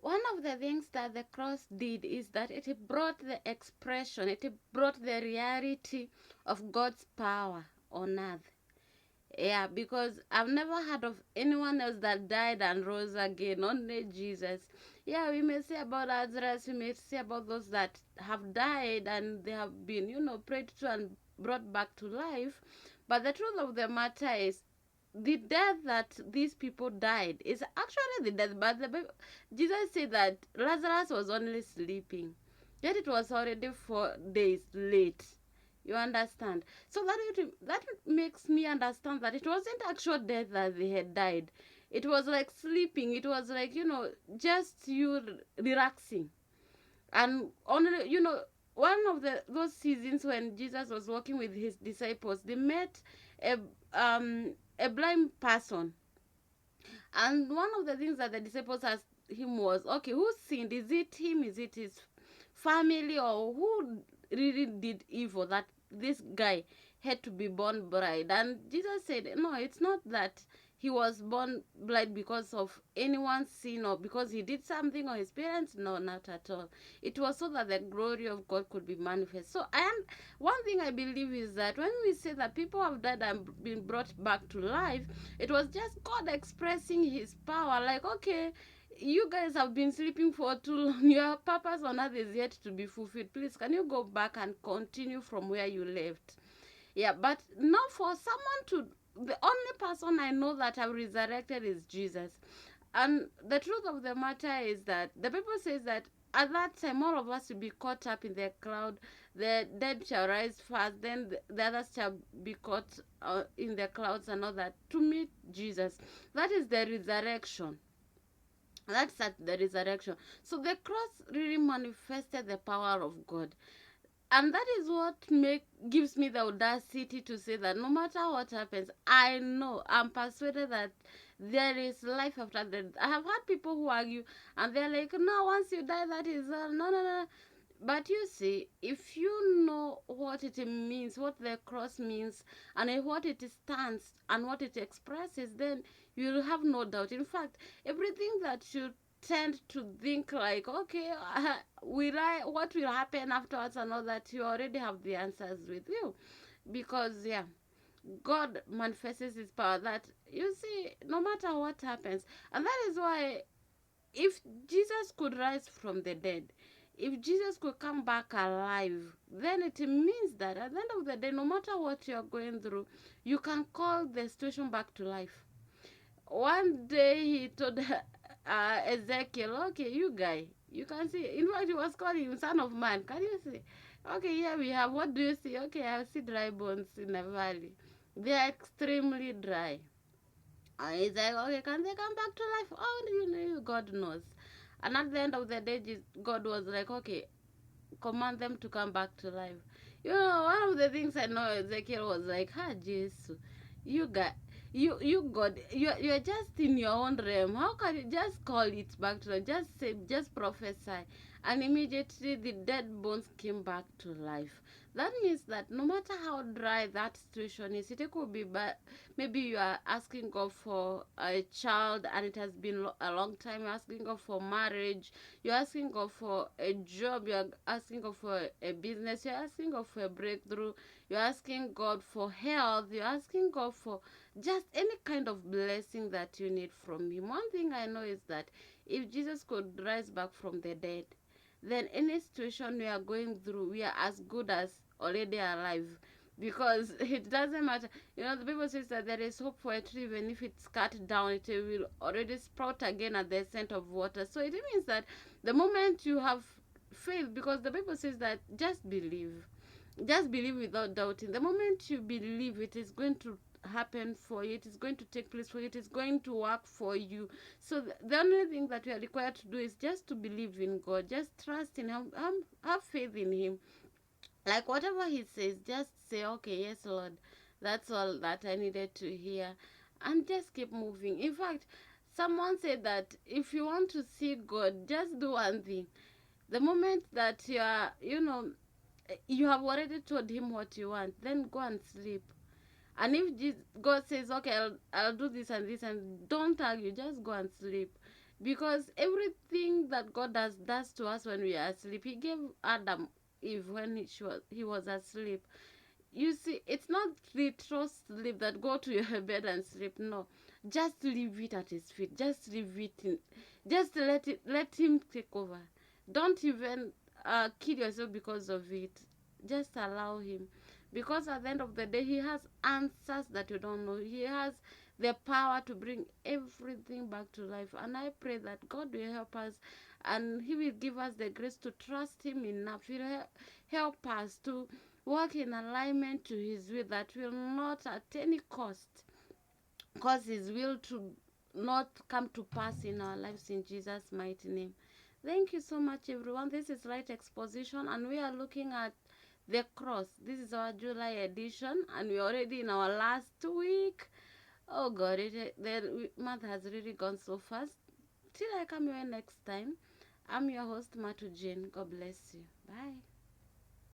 one of the things that the cross did is that it brought the expression, it brought the reality of God's power on earth. Yeah, because I've never heard of anyone else that died and rose again, only Jesus. Yeah, we may say about Lazarus, we may say about those that have died and they have been, prayed to and brought back to life. But the truth of the matter is, the death that these people died is actually the death. But Jesus said that Lazarus was only sleeping, yet it was already 4 days late. You understand? So that makes me understand that it wasn't actual death that they had died. It was like sleeping. It was like, just you relaxing. And only, one of those seasons when Jesus was walking with his disciples, they met a a blind person. And one of the things that the disciples asked him was, okay, who sinned? Is it him? Is it his family? Or who really did evil that this guy had to be born blind? And Jesus said, no, it's not that he was born blind because of anyone's sin or because he did something or his parents. No, not at all. It was so that the glory of God could be manifest. So, and one thing I believe is that when we say that people have died and been brought back to life, it was just God expressing his power. Like, okay, you guys have been sleeping for too long. Your purpose on earth is yet to be fulfilled. Please, can you go back and continue from where you left? Yeah, but not for someone to. The only person I know that have resurrected is Jesus. And the truth of the matter is that the Bible says that at that time all of us will be caught up in the cloud. The dead shall rise first, then the others shall be caught in the clouds and all that to meet Jesus. That is the resurrection. That's at the resurrection. So the cross really manifested the power of God. And that is what gives me the audacity to say that no matter what happens, I'm persuaded that there is life after death. I have had people who argue and they're like, no, once you die, that is all. No, no, no. But you see, if you know what it means, what the cross means, and what it stands and what it expresses, then you'll have no doubt. In fact, everything that you tend to think like, okay, what will happen afterwards and all that, you already have the answers with you. Because, yeah, God manifests his power that, you see, no matter what happens. And that is why if Jesus could rise from the dead, if Jesus could come back alive, then it means that at the end of the day, no matter what you're going through, you can call the situation back to life. One day he told Ezekiel, okay, you guy, you can see. In fact, he was calling him son of man. Can you see? Okay, here we have. What do you see? Okay, I see dry bones in a valley. They are extremely dry. And he's like, okay, can they come back to life? Oh, you know, God knows. And at the end of the day, God was like, okay, command them to come back to life. One of the things I know Ezekiel was like, Jesus, you got you're just in your own realm. How can you just call it back to life? Just say, just prophesy. And immediately the dead bones came back to life. That means that no matter how dry that situation is, it could be bad. Maybe you are asking God for a child and it has been a long time. You're asking God for marriage. You're asking God for a job. You're asking God for a business. You're asking God for a breakthrough. You're asking God for health. You're asking God for just any kind of blessing that you need from him. One thing I know is that if Jesus could rise back from the dead, then any situation we are going through, we are as good as already alive. Because it doesn't matter. The Bible says that there is hope for a tree, even if it's cut down, it will already sprout again at the scent of water. So it means that the moment you have faith, because the Bible says that just believe. Just believe without doubting. The moment you believe, it is going to happen for you. It is going to take place for you. It is going to work for you. So the only thing that we are required to do is just to believe in God. Just trust in him. Have faith in him. Like whatever he says, just say, okay, yes, Lord. That's all that I needed to hear. And just keep moving. In fact, someone said that if you want to see God, just do one thing. The moment that you are, you have already told him what you want, then go and sleep. And if God says, okay, I'll do this and this, and don't argue, just go and sleep. Because everything that God does to us when we are asleep, He gave Adam Eve when he was asleep. You see, it's not retro sleep that go to your bed and sleep. No, just leave it at His feet. Just leave it in. Just let Him take over. Don't even kill yourself because of it. Just allow Him, because at the end of the day, He has answers that you don't know. He has the power to bring everything back to life. And I pray that God will help us, and He will give us the grace to trust Him enough. He'll help us to walk in alignment to His will, that will not at any cost cause His will to not come to pass in our lives, in Jesus' mighty name. Thank you so much, everyone. This is Light Exposition, and we are looking at the cross. This is our July edition, and we're already in our last week. Oh God, the month has really gone so fast. Till I come here next time, I'm your host, Matu Jane. God bless you. Bye.